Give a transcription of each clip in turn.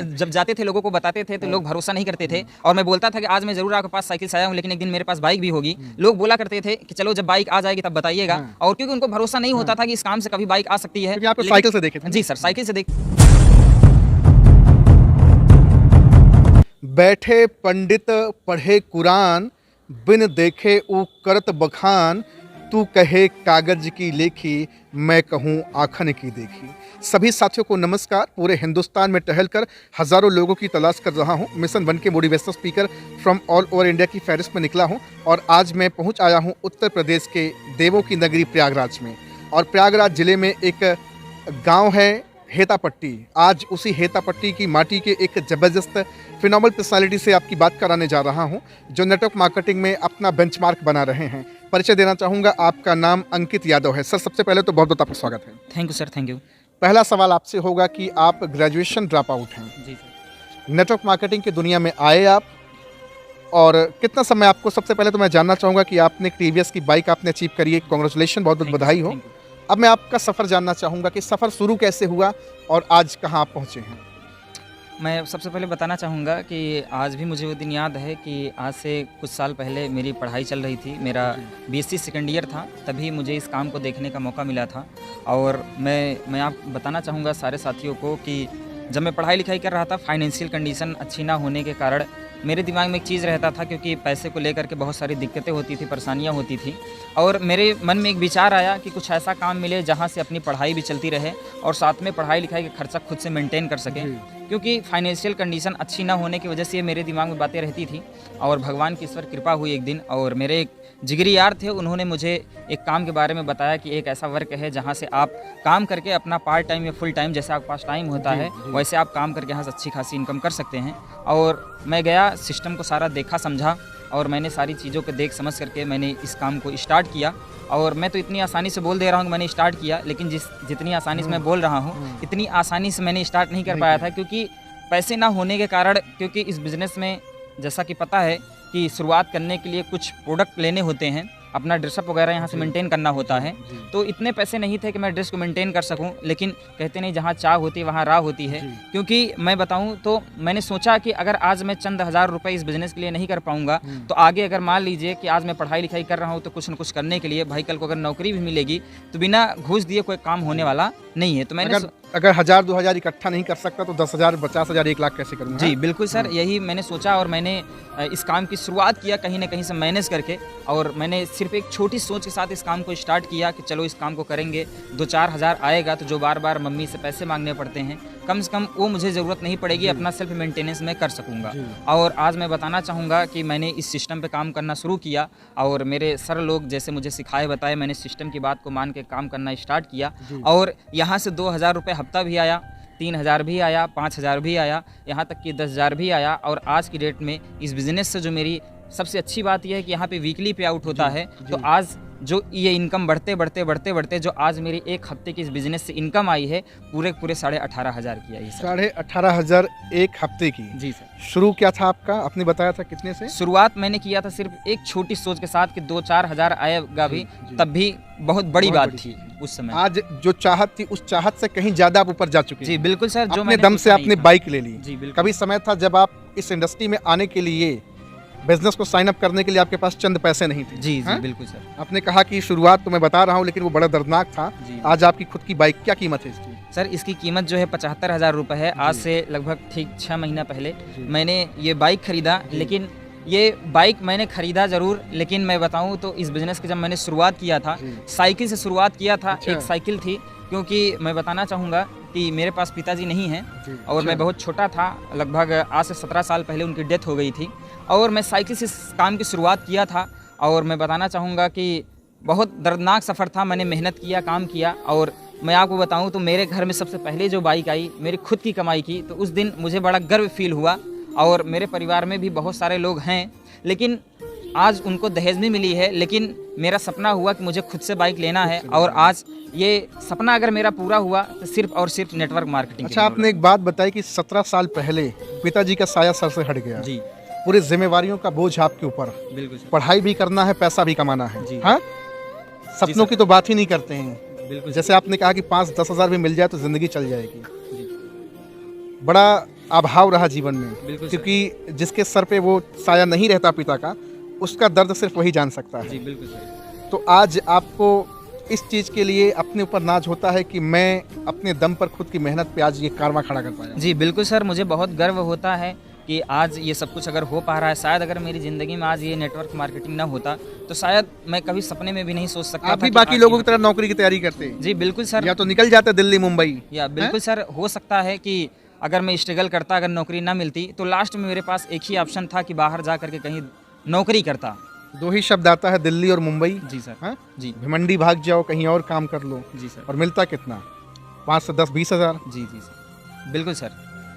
जब जाते थे लोगों को बताते थे तो लोग भरोसा नहीं करते थे, और मैं बोलता था कि आज मैं जरूर आपके पास साइकिल से आया हूँ, लेकिन एक दिन मेरे पास बाइक भी होगी। लोग बोला करते थे कि चलो जब बाइक आ जाएगी तब बताइएगा, और क्योंकि उनको भरोसा नहीं होता था कि इस काम से कभी बाइक आ सकती है। आप साइकिल से देखे थे? जी सर, साइकिल से देख। बैठे पंडित पढ़े कुरान, बिन देखे ऊ करत बखान, तू कहे कागज की लेखी, मैं कहूँ आखन की देखी। सभी साथियों को नमस्कार। पूरे हिंदुस्तान में टहलकर हज़ारों लोगों की तलाश कर रहा हूँ। मिशन वन के motivational speaker from all over India की फहरिस्त में निकला हूँ, और आज मैं पहुँच आया हूँ उत्तर प्रदेश के देवों की नगरी प्रयागराज में। और प्रयागराज जिले में एक गाँव है हेतापट्टी। आज उसी हेतापट्टी की माटी के एक ज़बरदस्त फिनोमिनल पर्सनालिटी से आपकी बात कराने जा रहा हूं, जो नेटवर्क मार्केटिंग में अपना बेंचमार्क बना रहे हैं। परिचय देना चाहूँगा, आपका नाम अंकित यादव है। सर, सबसे पहले तो बहुत बहुत आपका स्वागत है। Thank you sir, thank you. पहला सवाल आपसे होगा कि आप ग्रेजुएशन ड्रॉप आउट हैं। जी सर। नेटवर्क मार्केटिंग की दुनिया में आए आप, और कितना समय आपको, सबसे पहले तो मैं जानना चाहूँगा कि आपने टीवीएस की बाइक आपने अचीव करी है, कॉन्ग्रेचुलेशन, बहुत बहुत बधाई हो। अब मैं आपका सफ़र जानना चाहूँगा कि सफ़र शुरू कैसे हुआ और आज कहाँ आप पहुँचे हैं। मैं सबसे पहले बताना चाहूँगा कि आज भी मुझे वो दिन याद है कि आज से कुछ साल पहले मेरी पढ़ाई चल रही थी। मेरा बीएससी सेकेंड ईयर था, तभी मुझे इस काम को देखने का मौका मिला था। और मैं आप बताना चाहूँगा सारे साथियों को कि जब मैं पढ़ाई लिखाई कर रहा था, फाइनेंशियल कंडीशन अच्छी ना होने के कारण मेरे दिमाग में एक चीज़ रहता था, क्योंकि पैसे को लेकर के बहुत सारी दिक्कतें होती थी, परेशानियाँ होती थी। और मेरे मन में एक विचार आया कि कुछ ऐसा काम मिले जहाँ से अपनी पढ़ाई भी चलती रहे और साथ में पढ़ाई लिखाई का खर्चा खुद से मेंटेन कर सकें, क्योंकि फाइनेंशियल कंडीशन अच्छी ना होने की वजह से मेरे दिमाग में बातें रहती थी। और भगवान की ईश्वर कृपा हुई एक दिन, और मेरे एक जिगरी यार थे, उन्होंने मुझे एक काम के बारे में बताया कि एक ऐसा वर्क है जहाँ से आप काम करके अपना पार्ट टाइम या फुल टाइम, जैसे आपके पास टाइम होता है वैसे आप काम करके यहाँ से अच्छी खासी इनकम कर सकते हैं। और मैं गया, सिस्टम को सारा देखा समझा, और मैंने सारी चीज़ों को देख समझ करके मैंने इस काम को स्टार्ट किया। और मैं तो इतनी आसानी से बोल दे रहा हूँ कि मैंने स्टार्ट किया, लेकिन जितनी आसानी से मैं बोल रहा हूँ इतनी आसानी से मैंने स्टार्ट नहीं कर पाया था, क्योंकि पैसे ना होने के कारण। क्योंकि इस बिज़नेस में जैसा कि पता है कि शुरुआत करने के लिए कुछ प्रोडक्ट लेने होते हैं, अपना ड्रेसअप वगैरह यहाँ से मेंटेन करना होता है। तो इतने पैसे नहीं थे कि मैं ड्रेस को मेंटेन कर सकूं, लेकिन कहते नहीं जहाँ चाह होती है वहाँ राह होती है। क्योंकि मैं बताऊं तो मैंने सोचा कि अगर आज मैं चंद हज़ार रुपए इस बिज़नेस के लिए नहीं कर पाऊंगा, तो आगे अगर मान लीजिए कि आज मैं पढ़ाई लिखाई कर रहा हूँ तो कुछ न कुछ करने के लिए, भाई कल को अगर नौकरी भी मिलेगी तो बिना घूस दिए कोई काम होने वाला नहीं है। तो मैंने अगर 1000-2000 इकट्ठा नहीं कर सकता तो 10,000, 50,000, 1 लाख कैसे करूँगा। जी बिल्कुल सर, यही मैंने सोचा, और मैंने इस काम की शुरुआत किया कहीं ना कहीं से मैनेज करके। और मैंने सिर्फ एक छोटी सोच के साथ इस काम को स्टार्ट किया कि चलो इस काम को करेंगे, 2-4 हज़ार आएगा तो जो बार बार मम्मी से पैसे मांगने पड़ते हैं, कम से कम वो मुझे ज़रूरत नहीं पड़ेगी, अपना सेल्फ मेंटेनेंस में कर सकूँगा। और आज मैं बताना चाहूँगा कि मैंने इस सिस्टम पे काम करना शुरू किया, और मेरे सर लोग जैसे मुझे सिखाए बताए, मैंने सिस्टम की बात को मान के काम करना स्टार्ट किया। और यहाँ से 2,000 रुपये हफ्ता भी आया, 3,000 भी आया, 5,000 भी आया, यहाँ तक कि 10,000 भी आया। और आज की डेट में इस बिज़नेस से जो मेरी सबसे अच्छी बात यह है कि यहाँ पे वीकली पे आउट होता है। तो आज जो ये इनकम बढ़ते जो आज मेरी एक हफ्ते की इस बिज़नेस से इनकम आई है, पूरे 18,500 की आई है। 18,500 एक हफ्ते की। जी सर। शुरू क्या था आपका, आपने बताया था कितने से? शुरुआत मैंने किया था सिर्फ एक छोटी सोच के साथ कि 2-4 हज़ार आएगा भी, तब भी बहुत बड़ी बात थी उस समय। आज जो चाहत थी उस चाहत से कहीं ज्यादा आप ऊपर जा चुके हैं। जी बिल्कुल सर, जो अपने दम से आपने बाइक ले ली। जी बिल्कुल। कभी समय था जब आप इस इंडस्ट्री में आने के लिए, बिजनेस को साइन अप करने के लिए आपके पास चंद पैसे नहीं थे। जी जी बिल्कुल सर। आपने कहा कि शुरुआत तो मैं बता रहा हूँ, लेकिन वो बड़ा दर्दनाक था। आज आपकी खुद की बाइक, क्या कीमत है इसकी? सर इसकी कीमत जो है 75,000 रुपये है। आज से लगभग ठीक 6 महीना पहले मैंने ये बाइक खरीदा। लेकिन ये बाइक मैंने खरीदा ज़रूर, लेकिन मैं बताऊं तो इस बिज़नेस की जब मैंने शुरुआत किया था, साइकिल से शुरुआत किया था। एक साइकिल थी, क्योंकि मैं बताना चाहूँगा कि मेरे पास पिताजी नहीं हैं, और मैं बहुत छोटा था, लगभग आज से 17 साल पहले उनकी डेथ हो गई थी। और मैं साइकिल से काम की शुरुआत किया था। और मैं बताना चाहूँगा कि बहुत दर्दनाक सफ़र था। मैंने मेहनत किया, काम किया। और मैं आपको बताऊँ तो मेरे घर में सबसे पहले जो बाइक आई मेरी खुद की कमाई की, तो उस दिन मुझे बड़ा गर्व फील हुआ। और मेरे परिवार में भी बहुत सारे लोग हैं, लेकिन आज उनको दहेज में मिली है, लेकिन मेरा सपना हुआ कि मुझे खुद से बाइक लेना है। और आज ये सपना अगर मेरा पूरा हुआ तो सिर्फ और सिर्फ नेटवर्क मार्केटिंग। अच्छा, आपने एक बात बताई कि 17 साल पहले पिताजी का साया सर से हट गया। जी। पूरी जिम्मेवारियों का बोझ आपके ऊपर। बिल्कुल। पढ़ाई भी करना है, पैसा भी कमाना है। हाँ, सपनों की तो बात ही नहीं करते हैं। जैसे आपने कहा कि 5-10 हज़ार भी मिल जाए तो जिंदगी चल जाएगी। बड़ा अभाव रहा जीवन में, बिल्कुल सर। क्योंकि जिसके सर पे वो साया नहीं रहता पिता का, उसका दर्द सिर्फ वही जान सकता है। जी बिल्कुल सर। तो आज आपको इस चीज़ के लिए अपने ऊपर नाज होता है कि मैं अपने दम पर खुद की मेहनत पे आज ये कारवां खड़ा कर पाया। जी बिल्कुल सर, मुझे बहुत गर्व होता है कि आज ये सब कुछ अगर हो पा रहा है। शायद अगर मेरी ज़िंदगी में आज ये नेटवर्क मार्केटिंग ना होता तो शायद मैं कभी सपने में भी नहीं सोच सकता आप था भी कि बाकी आज लोगों की ये- तरह नौकरी की तैयारी करते हैं, जी बिल्कुल सर। या तो निकल जाते दिल्ली मुंबई। या बिल्कुल सर, हो सकता है कि अगर मैं स्ट्रगल करता, अगर नौकरी ना मिलती तो लास्ट में मेरे पास एक ही ऑप्शन था कि बाहर जा करके कहीं नौकरी करता। दो ही शब्द आता है, दिल्ली और मुंबई। जी सर। हाँ? जी भिमंडी भाग जाओ, कहीं और काम कर लो, जी सर। और मिलता कितना, 5 से 10 20 हज़ार। जी जी सर, बिल्कुल सर।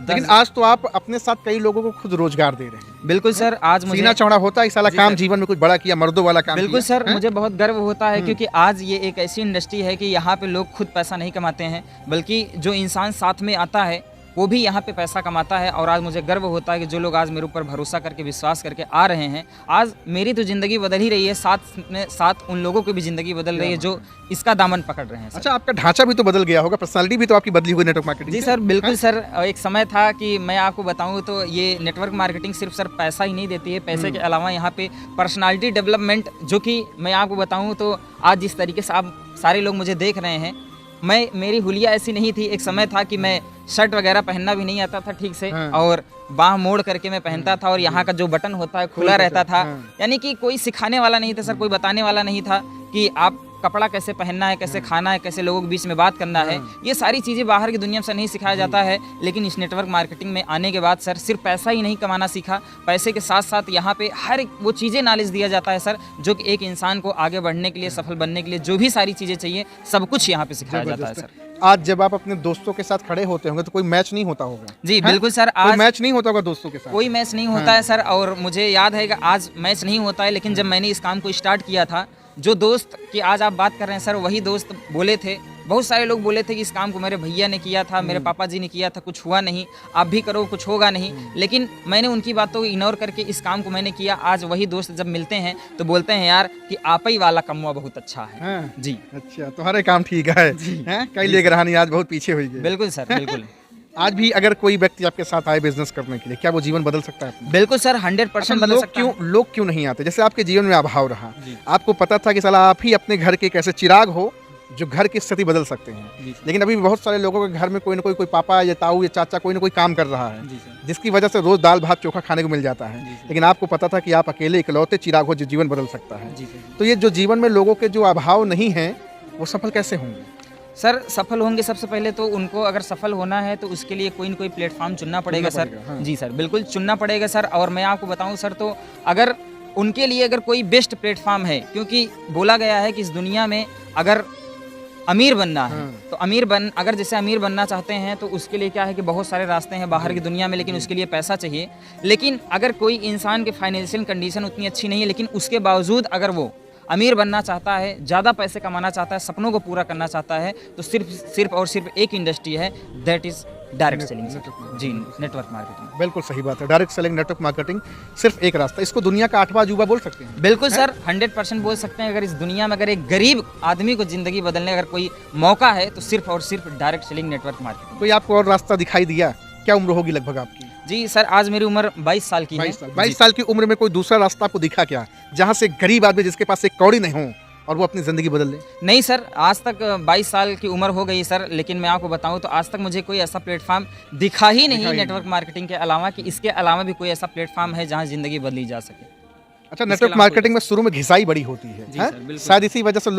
लेकिन 10 आज तो आप अपने साथ कई लोगों को खुद रोजगार दे रहे हैं। बिल्कुल सर, आज मुझे सीना चौड़ा होता है, इस साला जी काम सर। जीवन में कुछ बड़ा किया, मर्दों वाला काम बिल्कुल किया, सर, हैं? मुझे बहुत गर्व होता है क्योंकि आज ये एक ऐसी इंडस्ट्री है कि यहाँ पे लोग खुद पैसा नहीं कमाते हैं, बल्कि जो इंसान साथ में आता है वो भी यहाँ पे पैसा कमाता है। और आज मुझे गर्व होता है कि जो लोग आज मेरे ऊपर भरोसा करके, विश्वास करके आ रहे हैं, आज मेरी तो ज़िंदगी बदल ही रही है, साथ में साथ उन लोगों की भी ज़िंदगी बदल रही है जो इसका दामन पकड़ रहे हैं सर। अच्छा, आपका ढांचा भी तो बदल गया होगा, पर्सनालिटी भी तो आपकी बदली हुई नेटवर्क मार्केटिंग जी से? सर, बिल्कुल सर। एक समय था कि मैं आपको बताऊं तो ये नेटवर्क मार्केटिंग सिर्फ सर पैसा ही नहीं देती है, पैसे के अलावा यहाँ पे पर्सनालिटी डेवलपमेंट, जो कि मैं आपको बताऊं तो आज जिस तरीके से आप सारे लोग मुझे देख रहे हैं, मेरी हुलिया ऐसी नहीं थी। एक समय था कि मैं शर्ट वगैरह पहनना भी नहीं आता था ठीक से, हाँ। और बाह मोड़ करके मैं पहनता था, और यहाँ का जो बटन होता है खुला रहता था। हाँ। यानी कि कोई सिखाने वाला नहीं था सर, कोई बताने वाला नहीं था कि आप कपड़ा कैसे पहनना है, कैसे खाना है, कैसे लोगों के बीच में बात करना है। ये सारी चीज़ें बाहर की दुनिया से नहीं सिखाया जाता है। लेकिन इस नेटवर्क मार्केटिंग में आने के बाद सर सिर्फ पैसा ही नहीं कमाना सीखा, पैसे के साथ साथ यहाँ पे हर एक वो चीज़ें नॉलेज दिया जाता है सर, जो कि एक इंसान को आगे बढ़ने के लिए, सफल बनने के लिए जो भी सारी चीज़ें चाहिए, सब कुछ यहाँ पे सिखाया जाता है सर। आज जब आप अपने दोस्तों के साथ खड़े होते होंगे तो कोई मैच नहीं होता होगा। जी हैं? बिल्कुल सर, कोई आज मैच नहीं होता होगा दोस्तों के साथ। कोई मैच नहीं होता है सर। और मुझे याद है कि आज मैच नहीं होता है, लेकिन जब मैंने इस काम को स्टार्ट किया था, जो दोस्त की आज आप बात कर रहे हैं सर, वही दोस्त बोले थे, बहुत सारे लोग बोले थे कि इस काम को मेरे भैया ने किया था, मेरे पापा जी ने किया था, कुछ हुआ नहीं, आप भी करो, कुछ होगा नहीं। लेकिन मैंने उनकी बातों को इग्नोर करके इस काम को मैंने किया। आज वही दोस्त जब मिलते हैं तो बोलते हैं यार कि आप ही वाला कमुआ बहुत अच्छा है। हाँ। जी अच्छा, तुम्हारे काम ठीक है, हैं? कई लेकर रहानी आज बहुत पीछे हुई है। बिल्कुल सर, बिल्कुल। आज भी अगर कोई व्यक्ति आपके साथ आए बिजनेस करने के लिए, क्या वो जीवन बदल सकता है अपना? बिल्कुल सर, 100% बदल सकता है। लोग क्यों नहीं आते? जैसे आपके जीवन में अभाव रहा, जी। आपको पता था कि साला आप ही अपने घर के एक ऐसे चिराग हो जो घर की स्थिति बदल सकते हैं। जी सर। लेकिन अभी भी बहुत सारे लोगों के घर में कोई ना कोई पापा या ताऊ या चाचा कोई ना कोई काम कर रहा है, जी सर। जिसकी वजह से रोज दाल भात चोखा खाने को मिल जाता है। जी सर। लेकिन आपको पता था कि आप अकेले इकलौते चिराग हो जो जीवन बदल सकता है। जी सर। तो ये जो जीवन में लोगों के जो अभाव नहीं है, वो सफल कैसे होंगे? सर सफल होंगे, सबसे पहले तो उनको अगर सफल होना है तो उसके लिए कोई ना कोई प्लेटफॉर्म चुनना पड़ेगा सर। हाँ। जी सर, बिल्कुल चुनना पड़ेगा सर। और मैं आपको बताऊं सर, तो अगर उनके लिए अगर कोई बेस्ट प्लेटफॉर्म है, क्योंकि बोला गया है कि इस दुनिया में अगर अमीर बनना है हाँ। तो अगर जैसे अमीर बनना चाहते हैं तो उसके लिए क्या है कि बहुत सारे रास्ते हैं बाहर की दुनिया में, लेकिन उसके लिए पैसा चाहिए। लेकिन अगर कोई इंसान की फाइनेंशियल कंडीशन उतनी अच्छी नहीं है, लेकिन उसके बावजूद अगर वो अमीर बनना चाहता है, ज़्यादा पैसे कमाना चाहता है, सपनों को पूरा करना चाहता है, तो सिर्फ और सिर्फ एक इंडस्ट्री है, दैट इज़ डायरेक्ट सेलिंग। जी, नेटवर्क मार्केटिंग। बिल्कुल सही बात है, डायरेक्ट सेलिंग, नेटवर्क मार्केटिंग सिर्फ एक रास्ता। इसको दुनिया का 8वां अजूबा बोल सकते हैं। बिल्कुल सर, 100% बोल सकते हैं। अगर इस दुनिया में अगर एक गरीब आदमी को ज़िंदगी बदलने का अगर कोई मौका है तो सिर्फ और सिर्फ डायरेक्ट सेलिंग, नेटवर्क मार्केटिंग। कोई आपको और रास्ता दिखाई दिया? क्या उम्र होगी लगभग आपकी? जी सर, आज मेरी उम्र 22 साल की है। 22 साल की उम्र में कोई दूसरा रास्ता आपको दिखा क्या, जहाँ से गरीब आदमी जिसके पास एक कौड़ी नहीं हो और वो अपनी ज़िंदगी बदल ले? नहीं सर, आज तक 22 साल की उम्र हो गई सर, लेकिन मैं आपको बताऊं तो आज तक मुझे कोई ऐसा प्लेटफॉर्म दिखा ही नहीं नेटवर्क मार्केटिंग के अलावा कि इसके अलावा भी कोई ऐसा प्लेटफॉर्म है जहां ज़िंदगी बदली जा सके। अच्छा, नेटवर्क मार्केटिंग में शुरू में घिसाई बड़ी होती है, जी हैं? सर, बिल्कुल। शायद इसी वजह से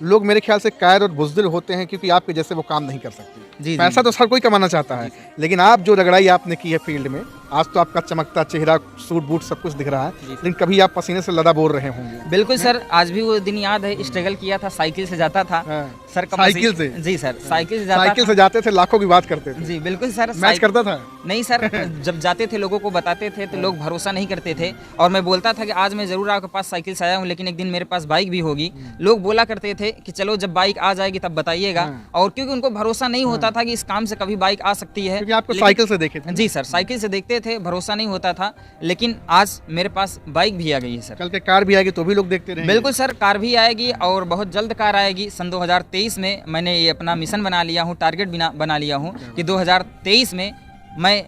लोग मेरे ख्याल से कायर और बुज़दिल होते हैं, क्योंकि आपके जैसे वो काम नहीं कर सकते। जी, पैसा तो हर कोई कमाना चाहता है, लेकिन आप जो रगड़ाई आपने की है फील्ड में, आज तो आपका चमकता चेहरा, सूट बूट सब कुछ दिख रहा है, लेकिन कभी आप पसीने से लदा बोल रहे होंगे। बिल्कुल सर, आज भी वो दिन याद है, स्ट्रगल किया था, साइकिल से जाता था हाँ। सर। साइकिल से? जी सर, साइकिल से जाता साइकिल था। से जाते थे, लाखों की बात करते थे। जी बिल्कुल सर। मैच करता था? नहीं सर, जब जाते थे लोगों को बताते थे तो लोग भरोसा नहीं करते थे, और मैं बोलता था कि आज मैं ज़रूर आपके पास साइकिल से आया हूँ, लेकिन एक दिन मेरे पास बाइक भी होगी। लोग बोला करते थे कि चलो जब बाइक आ जाएगी तब बताइएगा, और क्योंकि उनको भरोसा नहीं होता था कि इस काम से कभी बाइक आ सकती है, क्योंकि आपको साइकिल से देखे थे। जी सर, साइकिल से देखते थे, भरोसा नहीं होता था। लेकिन आज मेरे पास बाइक भी आ गई है सर। कल के कार भी आएगी तो भी लोग देखते रहेंगे। बिल्कुल सर, कार भी आएगी और बहुत जल्द कार आएगी। सन 2023 में मैंने ये अपना मिशन बना लिया हूँ, टारगेट बना लिया हूँ कि 2023 में मैं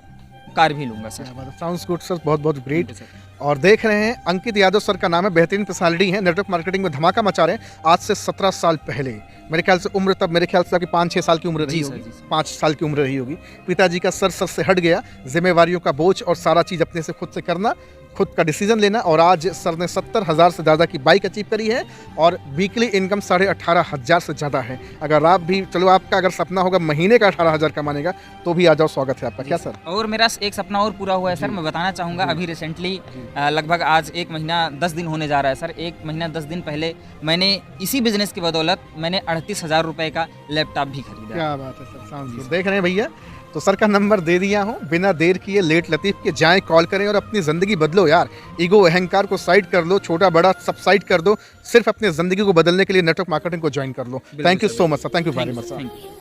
कार भी लूँगा सर। साउंड्स गुड सर, बहुत बहुत ग्रेट। Thank you, sir। और देख रहे हैं अंकित यादव सर का नाम है, बेहतरीन पर्सनालिटी है, नेटवर्क मार्केटिंग में धमाका मचा रहे हैं। आज से 17 साल पहले मेरे ख्याल से उम्र, तब मेरे ख्याल से आपकी 5-6 साल की उम्र रही जी सर, होगी, जी सर। 5 साल की उम्र रही होगी। पिताजी का सर से हट गया, जिम्मेवारियों का बोझ और सारा चीज़ अपने से खुद से करना, खुद का डिसीजन लेना, और आज सर ने 70,000 से ज़्यादा की बाइक अचीव करी है और वीकली इनकम 18,500 से ज़्यादा है। अगर आप भी, चलो आपका अगर सपना होगा महीने का 18,000 कमाने का, तो भी आ जाओ, स्वागत है आपका। क्या सर? और मेरा एक सपना और पूरा हुआ है सर, मैं बताना चाहूँगा। अभी रिसेंटली लगभग आज 1 महीना 10 दिन होने जा रहा है सर। 1 महीना 10 दिन पहले मैंने इसी बिजनेस की बदौलत मैंने 38,000 रुपए का लैपटॉप भी खरीदा। क्या बात है सर, साउंड गुड। देख रहे हैं भैया, तो सर का नंबर दे दिया हूँ, बिना देर किए लेट लतीफ़ के जाएं, कॉल करें और अपनी ज़िंदगी बदलो यार। ईगो अहंकार को साइड कर लो, छोटा बड़ा सब साइड कर दो, सिर्फ अपनी ज़िंदगी को बदलने के लिए नेटवर्क मार्केटिंग को ज्वाइन कर लो। Thank you so much sir, thank you very much sir. Thank you.